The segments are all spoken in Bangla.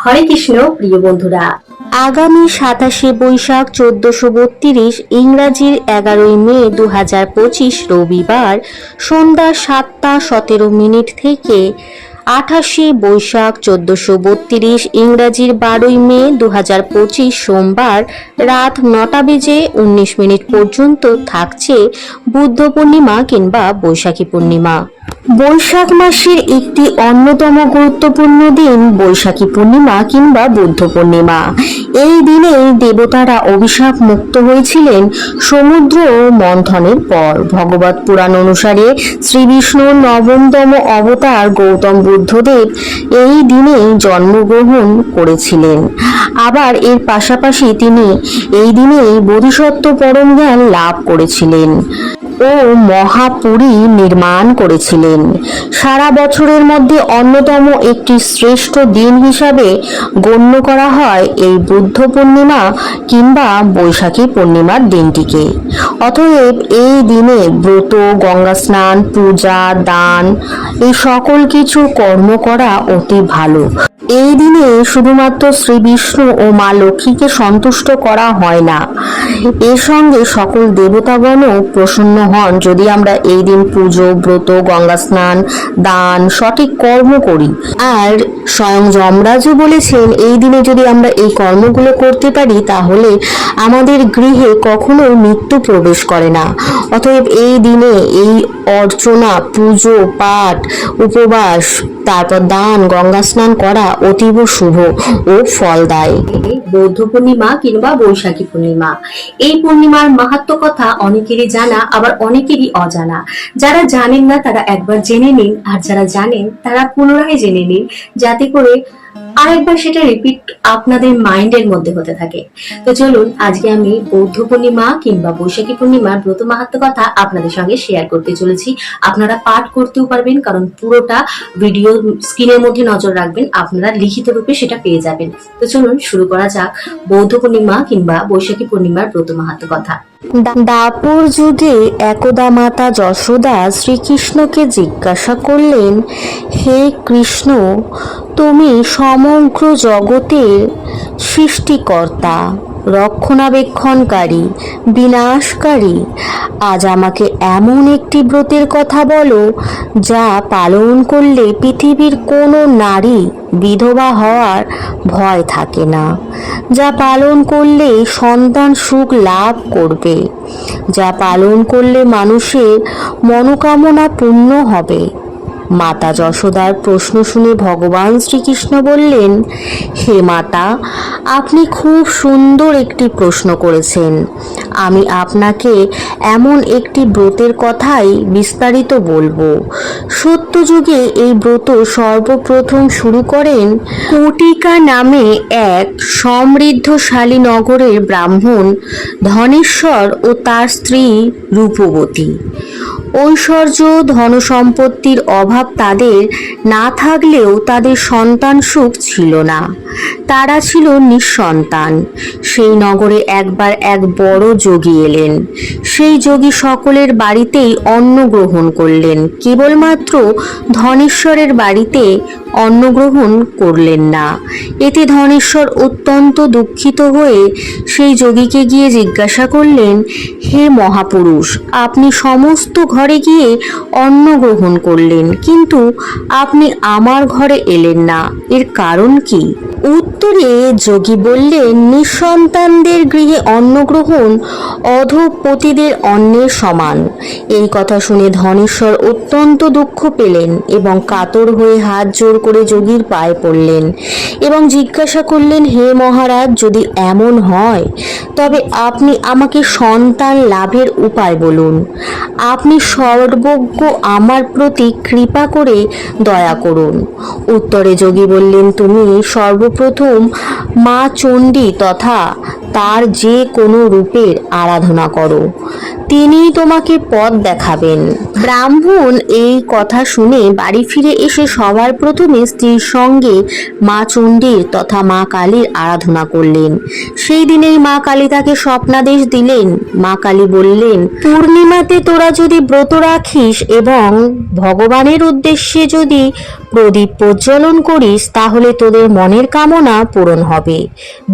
হরে কৃষ্ণ প্রিয় বন্ধুরা, আগামী 27শে বৈশাখ 1432 ইংরাজির 11ই মে 2025 রবিবার সন্ধ্যা 7টা 17 থেকে 28শে বৈশাখ 1432 ইংরাজির 12ই মে 2025 সোমবার রাত 9টা বেজে 19 পর্যন্ত থাকছে বুদ্ধ পূর্ণিমা কিংবা বৈশাখী পূর্ণিমা। বৈশাখ মাসের একটি অন্যতম গুরুত্বপূর্ণ দিন বৈশাখী পূর্ণিমা কিংবা বুদ্ধ পূর্ণিমা। এই দিনে দেবতারা অভিশাপ মুক্ত হয়েছিলেন সমুদ্র মন্থনের পর। ভগবত পুরাণ অনুসারে শ্রী বিষ্ণুর নবমতম অবতার গৌতম বুদ্ধদেব এই দিনে জন্মগ্রহণ করেছিলেন। আবার এর পাশাপাশি তিনি এই দিনেই বোধিসত্ত্ব পরম জ্ঞান লাভ করেছিলেন ও মহাপুরী নির্মাণ করেছিলেন। সারা বছরের মধ্যে অন্যতম একটি শ্রেষ্ঠ দিন হিসাবে গণ্য করা হয় এই বুদ্ধ পূর্ণিমা কিংবা বৈশাখী পূর্ণিমার দিনটিকে। অতএব এই দিনে ব্রত, গঙ্গা স্নান, পূজা, দান এই সকল কিছু কর্ম করা অতি ভালো। এই দিনে শুধুমাত্র শ্রী বিষ্ণু ও মা লক্ষ্মীকে সন্তুষ্ট করা হয় না, এর সঙ্গে সকল দেবতাগণও প্রসন্ন হন যদি আমরা এই দিন পুজো, ব্রত, গঙ্গা স্নান, দান সঠিক কর্ম করি। আর স্বয়ং যমরাজও বলেছেন এই দিনে যদি আমরা এই কর্মগুলো করতে পারি তাহলে আমাদের গৃহে কখনো মৃত্যু প্রবেশ করে না। অতএব এই দিনে এই অর্চনা, পুজো, পাঠ, উপবাস, তারপর দান, গঙ্গা স্নান করা অতীব শুভ ও ফলদায়ী। বৌদ্ধ পূর্ণিমা কিংবা বৈশাখী পূর্ণিমা, এই পূর্ণিমার মাহাত্ম্য কথা অনেকেরই জানা, আবার অনেকেরই অজানা। যারা জানেন না তারা একবার জেনে নিন, আর যারা জানেন তারা পুনরায় জেনে নিন, যাতে করে আরেকবার সেটা রিপিট আপনাদের মাইন্ডের মধ্যে হতে থাকে। তো চলুন আজকে আমি বৌদ্ধ পূর্ণিমা কিংবা বৈশাখী পূর্ণিমার ব্রত মাহাত্ম্য কথা আপনাদের সঙ্গে শেয়ার করতে চলেছি। আপনারা পাঠ করতেও পারবেন, কারণ পুরোটা ভিডিও স্ক্রিনের মধ্যে নজর রাখবেন, আপনারা লিখিত রূপে সেটা পেয়ে যাবেন। তো চলুন শুরু করা যাক বৌদ্ধ পূর্ণিমা কিংবা বৈশাখী পূর্ণিমার ব্রত মাহাত্ম্য কথা। দাপর যুগে একদা মাতা যশোদা শ্রীকৃষ্ণকে জিজ্ঞাসা করলেন, হে কৃষ্ণ, তুমি সমগ্র জগতের সৃষ্টিকর্তা, রক্ষণাবেক্ষণকারী, বিনাশকারী। আজ আমাকে এমন একটি ব্রতের কথা বলো যা পালন করলে পৃথিবীর কোনো নারী বিধবা হওয়ার ভয় থাকে না, যা পালন করলে সন্তান সুখ লাভ করবে, যা পালন করলে মানুষের মনোকামনা পূর্ণ হবে। মাতা যশোদার প্রশ্ন শুনে ভগবান শ্রীকৃষ্ণ বললেন, হে মাতা, আপনি খুব সুন্দর একটি প্রশ্ন করেছেন। আমি আপনাকে এমন একটি ব্রতের কথাই বিস্তারিত বলবো। সত্যযুগে এই ব্রত সর্বপ্রথম শুরু করেন কটিকা নামে এক সমৃদ্ধশালী নগরের ব্রাহ্মণ ধনেশ্বর ও তার স্ত্রী রূপবতী। ঐশ্বর্য, ধনসম্পত্তির অভাব তাদের না থাকলেও তাদের সন্তান সুখ ছিল না, তারা ছিল নিঃসন্তান। সেই নগরে একবার এক বড় যোগী এলেন। সেই যোগী সকলের বাড়িতেই অন্ন গ্রহণ করলেন, কেবলমাত্র ধনেশ্বরের বাড়িতে অন্ন গ্রহণ করলেন না। এতে ধনেশ্বর অত্যন্ত দুঃখিত হয়ে সেই যোগীকে গিয়ে জিজ্ঞাসা করলেন, হে মহাপুরুষ, আপনি সমস্ত ঘরে গিয়ে অন্ন গ্রহণ করলেন, কিন্তু আপনি আমার ঘরে এলেন না, এর কারণ কি? উত্তরে যোগী বললেন, নিঃসন্তানদের গৃহে অন্ন গ্রহণ অধঃপতিদের অন্নের সমান। এই কথা শুনে ধনেশ্বর অত্যন্ত দুঃখ পেলেন এবং কাতর হয়ে হাত জোর করে যোগীর পায়ে পড়লেন এবং জিজ্ঞাসা করলেন, হে মহারাজ, যদি এমন হয় তবে আপনি আমাকে সন্তান লাভের উপায় বলুন। আপনি সর্বজ্ঞ, আমার প্রতি কৃপা করে দয়া করুন। উত্তরে যোগী বললেন, তুমি সর্বপ্রথম মা চণ্ডী তথা তার যে কোনো রূপের আরাধনা করো, তিনি তোমাকে পথ দেখাবেন। ব্রাহ্মণ এই কথা শুনে বাড়ি ফিরে এসে সবার প্রথমে স্ত্রীর সঙ্গে মা চণ্ডীর তথা মা কালীর আরাধনা করলেন। সেই দিনেই মা কালী তাকে স্বপ্নাদেশ দিলেন। মা কালী বললেন, পূর্ণিমাতে তোরা যদি ব্রত রাখিস এবং ভগবানের উদ্দেশ্যে যদি প্রদীপ প্রজ্বলন করিস তাহলে তোদের মনের কামনা পূরণ হবে।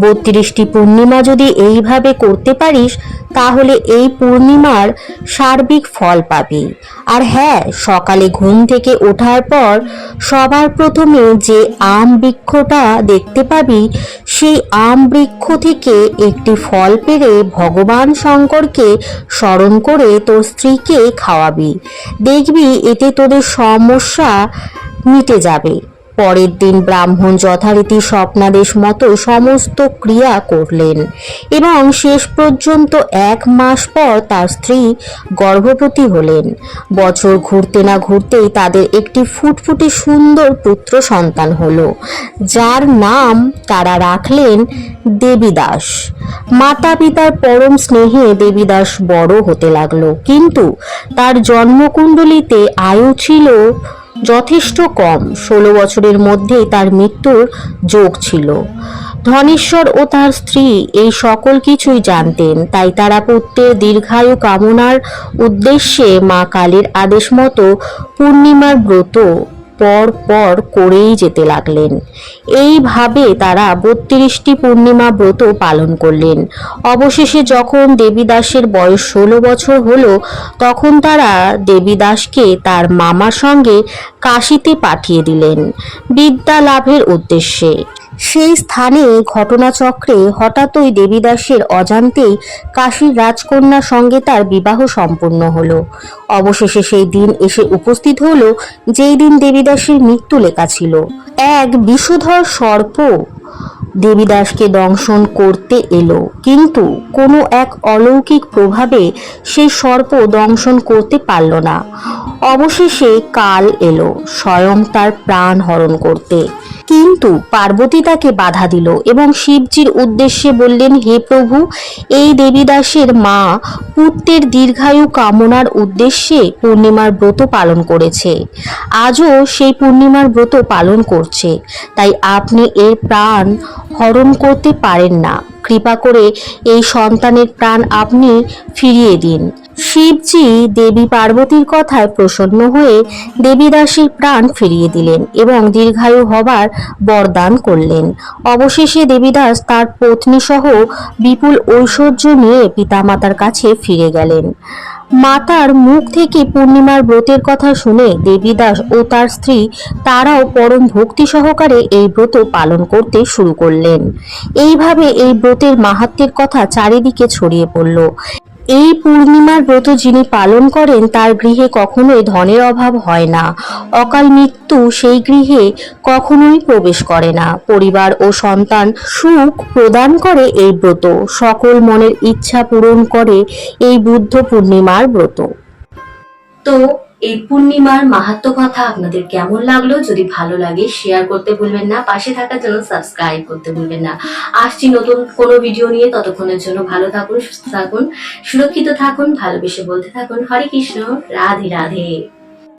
32টি পূর্ণিমা যদি এইভাবে করতে পারিস তাহলে এই পূর্ণিমার সার্বিক ফল পাবি। আর হ্যাঁ, সকালে ঘুম থেকে ওঠার পর সবার প্রথমে যে আম বৃক্ষটা দেখতে পাবি, সেই আম বৃক্ষ থেকে একটি ফল পেড়ে ভগবান শঙ্করকে স্মরণ করে তোর স্ত্রীকে খাওয়াবি। দেখবি এতে তোদের সমস্যা মিটে যাবে। পরের দিন ব্রাহ্মণ যথারীতি স্বপ্নাদেশ মতো সমস্ত ক্রিয়া করলেন এবং শেষ পর্যন্ত 1 মাস পর তার স্ত্রী গর্ভবতী হলেন। বছর ঘুরতে না ঘুরতেই তাদের একটি ফুটফুটে সুন্দর পুত্র সন্তান হলো, যার নাম তারা রাখলেন দেবীদাস। মাতা পিতার পরম স্নেহে দেবীদাস বড় হতে লাগলো, কিন্তু তার জন্মকুণ্ডলিতে আয়ু ছিল যথেষ্ট কম। 16 বছরের মধ্যেই তার মৃত্যুর যোগ ছিল। ধনেশ্বর ও তার স্ত্রী এই সকল কিছুই জানতেন, তাই তারা পুত্রের দীর্ঘায়ু কামনার উদ্দেশ্যে মা কালীর আদেশ মতো পূর্ণিমার ব্রত পর পর করেই যেতে লাগলেন। এইভাবে তারা 32টি পূর্ণিমা ব্রত পালন করলেন। অবশেষে যখন দেবীদাসের বয়স 16 বছর হলো, তখন তারা দেবীদাসকে তার মামার সঙ্গে কাশীতে পাঠিয়ে দিলেন বিদ্যা লাভের উদ্দেশ্যে। সেই স্থানে ঘটনাচক্রে হঠাৎই দেবীদাসের অজান্তেই কাশীর রাজকন্যার সঙ্গে তার বিবাহ সম্পন্ন হলো। অবশেষে সেই দিন এসে উপস্থিত হলো যেই দিন দেবীদাসের মৃত্যু লেখা ছিল। এক বিষধর সর্প দেবীদাসকে দংশন করতে এলো, কিন্তু কোনো এক অলৌকিক প্রভাবে সেই সর্প দংশন করতে পারল না। অবশেষে কাল এলো স্বয়ং তার প্রাণ হরণ করতে, কিন্তু পার্বতী তাকে বাধা দিল এবং শিবজির উদ্দেশ্যে বললেন, হে প্রভু, এই দেবীদাসের মা পুত্রের দীর্ঘায়ু কামনার উদ্দেশ্যে পূর্ণিমার ব্রত পালন করেছে, আজও সেই পূর্ণিমার ব্রত পালন করছে, তাই আপনি এর প্রাণ হরণ করতে পারেন না। কৃপা করে এই সন্তানের প্রাণ আপনি ফিরিয়ে দিন। শিবজি দেবী পার্বতীর কথায় প্রসন্ন হয়ে দেবীদাসীর প্রাণ ফিরিয়ে দিলেন এবং দীর্ঘায়ু হবার বরদান করলেন। অবশেষে দেবীদাস তার পত্নী সহ বিপুল ঐশ্বর্য নিয়ে পিতামাতার কাছে ফিরে গেলেন। মাতার মুখ থেকে পূর্ণিমার ব্রতের কথা শুনে দেবীদাস ও তার স্ত্রী তারাও পরম ভক্তি সহকারে এই ব্রত পালন করতে শুরু করলেন। এইভাবে এই ব্রতের মাহাত্ম্যের কথা চারিদিকে ছড়িয়ে পড়ল। এই পূর্ণিমার ব্রত যিনি পালন করেন তার গৃহে কখনোই ধনের অভাব হয় না। অকাল মৃত্যু সেই গৃহে কখনোই প্রবেশ করে না। পরিবার ও সন্তান সুখ প্রদান করে এই ব্রত। সকল মনের ইচ্ছা পূরণ করে এই বুদ্ধ পূর্ণিমার ব্রত। তো এই পূর্ণিমার মাহাত্ম্য কথা আপনাদের কেমন লাগলো? যদি ভালো লাগে শেয়ার করতে ভুলবেন না, পাশে থাকার জন্য সাবস্ক্রাইব করতে ভুলবেন না। আসছি নতুন কোনো ভিডিও নিয়ে, ততক্ষণের জন্য ভালো থাকুন, সুস্থ থাকুন, সুরক্ষিত থাকুন, ভালোবেসে বলতে থাকুন হরে কৃষ্ণ, রাধে রাধে।